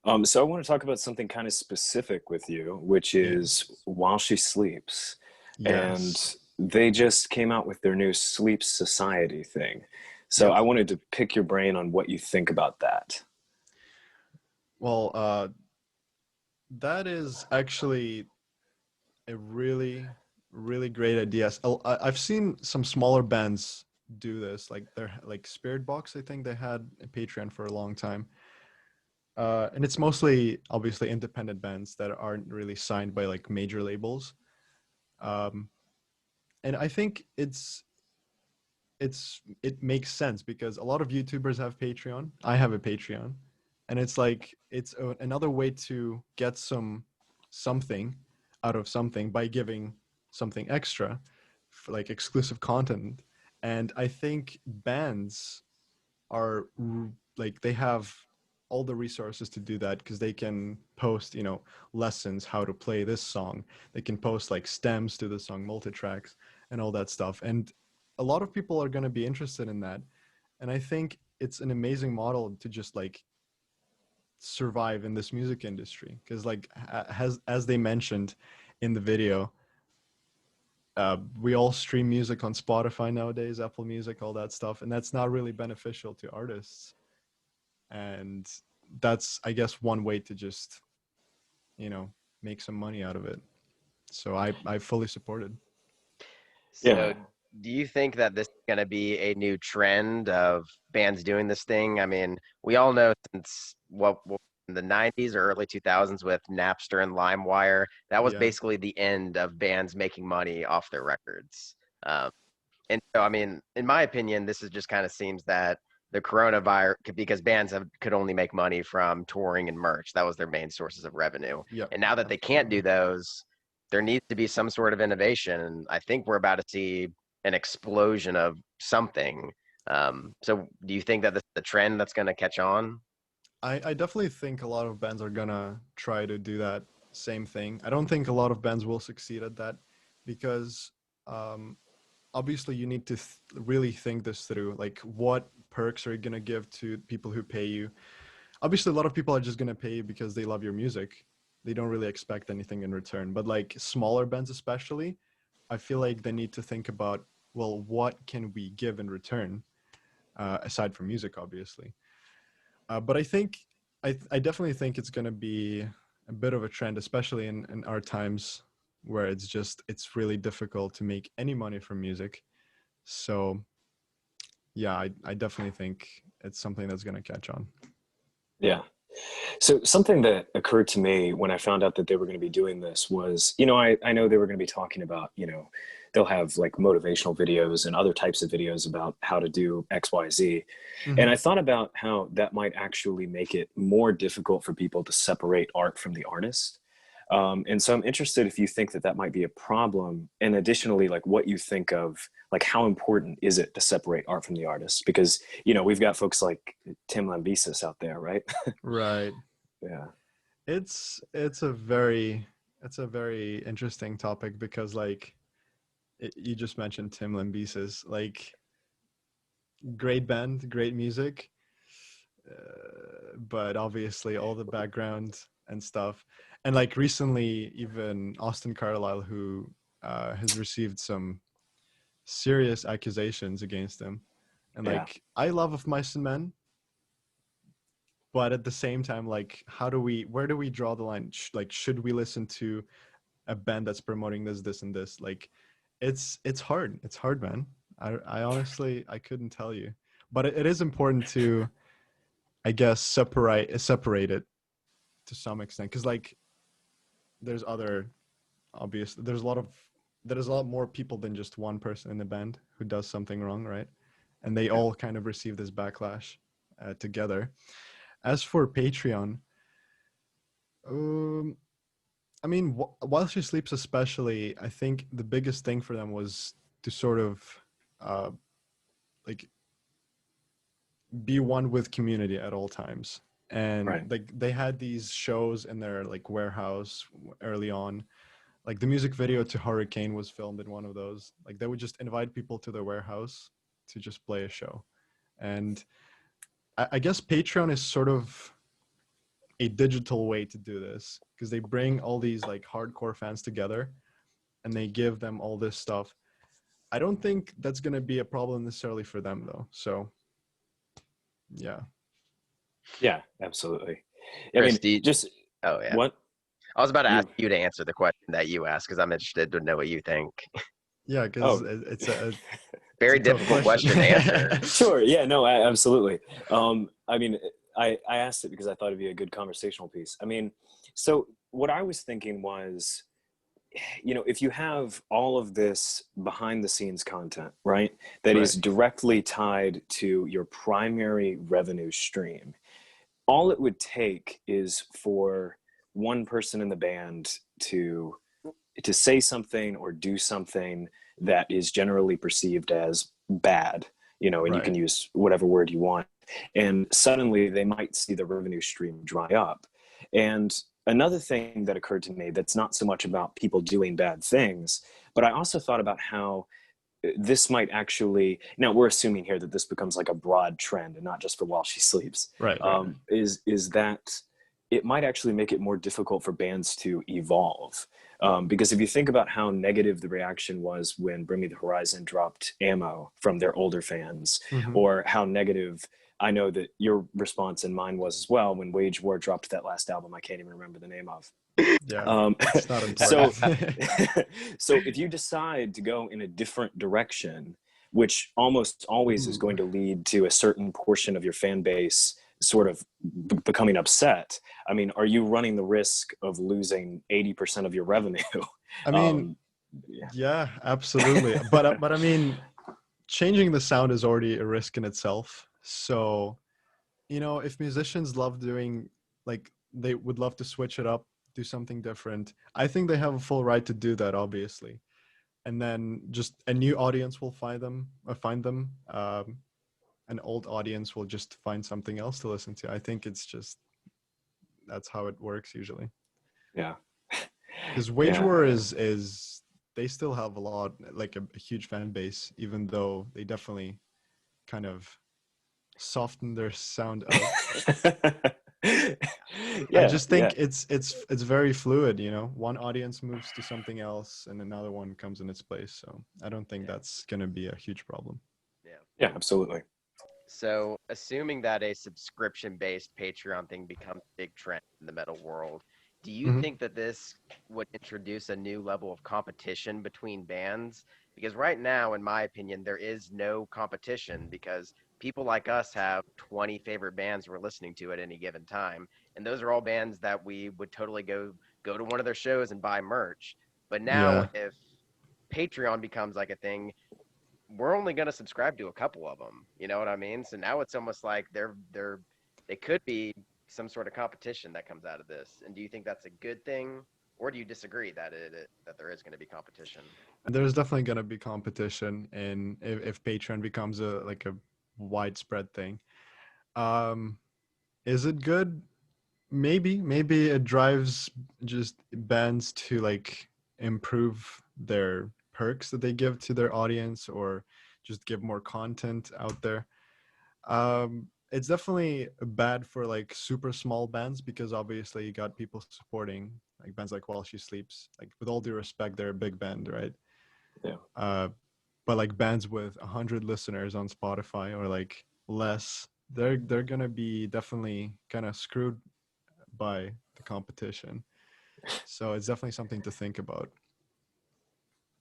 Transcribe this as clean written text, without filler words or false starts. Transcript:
So I want to talk about something kind of specific with you, which is Yes. While She Sleeps. And Yes. they just came out with their new Sleep Society thing. So Yep. I wanted to pick your brain on what you think about that. Well, that is actually a really, really great idea. I've seen some smaller bands do this, like they're like Spirit Box. I think they had a Patreon for a long time, and it's mostly obviously independent bands that aren't really signed by like major labels. Um, and I think it makes sense because a lot of YouTubers have Patreon. I have a Patreon, and it's like another way to get something out of something by giving something extra, for like exclusive content. And I think bands are like they have all the resources to do that because they can post, lessons how to play this song. They can post like stems to the song, multi-tracks, and all that stuff. And a lot of people are going to be interested in that. And I think it's an amazing model to just like survive in this music industry because like has as they mentioned in the video, we all stream music on Spotify nowadays, Apple Music, all that stuff, and that's not really beneficial to artists. And that's, I guess, one way to just you know make some money out of it. So I fully supported. Yeah. So, do you think that this is going to be a new trend of bands doing this thing? I mean, we all know since what in the 90s or early 2000s with Napster and LimeWire, that was Yeah. basically the end of bands making money off their records. Um, and so, I mean, in my opinion, this is just kind of seems that the coronavirus, because could only make money from touring and merch. That was their main sources of revenue. Yep. And now that they can't Absolutely. do those, there needs to be some sort of innovation. And I think we're about to see an explosion of something. So do you think that this is the trend that's going to catch on? I definitely think a lot of bands are gonna try to do that same thing. I don't think a lot of bands will succeed at that because um, obviously you need to really think this through. Like, what perks are you gonna give to people who pay you? Obviously, a lot of people are just gonna pay you because they love your music. They don't really expect anything in return. But like smaller bands, especially, I feel like they need to think about, well, what can we give in return aside from music, obviously. But I think I definitely think it's going to be a bit of a trend, especially in our times where it's really difficult to make any money from music. So yeah, I definitely think it's something that's going to catch on. Yeah. So something that occurred to me when I found out that they were going to be doing this was, I know they were going to be talking about, they'll have like motivational videos and other types of videos about how to do XYZ. And Hmm. I thought about how that might actually make it more difficult for people to separate art from the artist. And so I'm interested if you think that that might be a problem. And additionally, like what you think of, like how important is it to separate art from the artist? Because, we've got folks like Tim Lambesis out there, right? Right. Yeah. It's a very interesting topic because like you just mentioned Tim Lambesis, like great band, great music, but obviously all the background and stuff. And like recently, even Austin Carlisle, who has received some serious accusations against him. And Yeah. like, I love Of Mice and Men, but at the same time, like, where do we draw the line? Like, should we listen to a band that's promoting this, and this? Like, it's hard. It's hard, man. I honestly, I couldn't tell you, but it is important to, I guess, separate it to some extent because like there's other obvious there's a lot more people than just one person in the band who does something wrong, right? And they Yeah. all kind of receive this backlash together. As for Patreon, um I mean, While She Sleeps especially, I think the biggest thing for them was to sort of uh like be one with community at all times. And Right. like they had these shows in their like warehouse early on. Like the music video to Hurricane was filmed in one of those. Like they would just invite people to their warehouse to just play a show. And I guess Patreon is sort of a digital way to do this, because they bring all these like hardcore fans together and they give them all this stuff. I don't think that's going to be a problem necessarily for them though. So yeah. Yeah, absolutely. I Chris, mean, just oh yeah. what I was about to you ask you to answer the question that you asked because I'm interested to know what you think. Yeah, because oh it's a Very it's a tough difficult question to answer. sure, yeah, no, absolutely. I mean, I asked it because I thought it'd be a good conversational piece. I mean, so what I was thinking was, you know, if you have all of this behind the scenes content, right, that is Right. directly tied to your primary revenue stream, all it would take is for one person in the band to say something or do something that is generally perceived as bad, you know, and you can Right. use whatever word you want, and suddenly they might see the revenue stream dry up. And another thing that occurred to me that's not so much about people doing bad things, but I also thought about how this might actually, now we're assuming here that this becomes like a broad trend and not just for While She Sleeps, Right. Right. is that it might actually make it more difficult for bands to evolve. Because if you think about how negative the reaction was when Bring Me the Horizon dropped Ammo from their older fans, Mhm. or how negative I know that your response and mine was as well when Wage War dropped that last album I can't even remember the name of. Yeah. Um, It's not so, important. so if you decide to go in a different direction, which almost always is Ooh. going to lead to a certain portion of your fan base sort of becoming upset. I mean, are you running the risk of losing 80% of your revenue? I mean, um, yeah. yeah, absolutely. But I mean, changing the sound is already a risk in itself. So, you know, if musicians love doing, like, they would love to switch it up, do something different, I think they have a full right to do that, obviously. And then just a new audience will find them. An old audience will just find something else to listen to. I think it's just that's how it works usually. Yeah. Because Wage Yeah. War is they still have a lot, like a huge fan base, even though they definitely kind of soften their sound up. I Yeah. just Yeah. think it's very fluid, you know. One audience moves to something else and another one comes in its place. So I don't think Yeah. that's gonna be a huge problem. Yeah. Yeah, absolutely. So, assuming that a subscription-based Patreon thing becomes a big trend in the metal world, do you Hmm. think that this would introduce a new level of competition between bands? Because right now, in my opinion, there is no competition because people like us have 20 favorite bands we're listening to at any given time, and those are all bands that we would totally go to one of their shows and buy merch. But now, Yeah. if Patreon becomes like a thing, we're only going to subscribe to a couple of them. You know what I mean? So now it's almost like they could be some sort of competition that comes out of this. And do you think that's a good thing, or do you disagree that that there is going to be competition? And there's definitely gonna be competition, and if Patreon becomes a like a widespread thing. Um, is it good? Maybe it drives just bands to like improve their perks that they give to their audience, or just give more content out there. It's definitely bad for like super small bands, because obviously you got people supporting like bands like While She Sleeps. Like, with all due respect, they're a big band, right? Yeah. uh but like bands with 100 listeners on Spotify or like less, they're gonna be definitely kind of screwed by the competition. So it's definitely something to think about.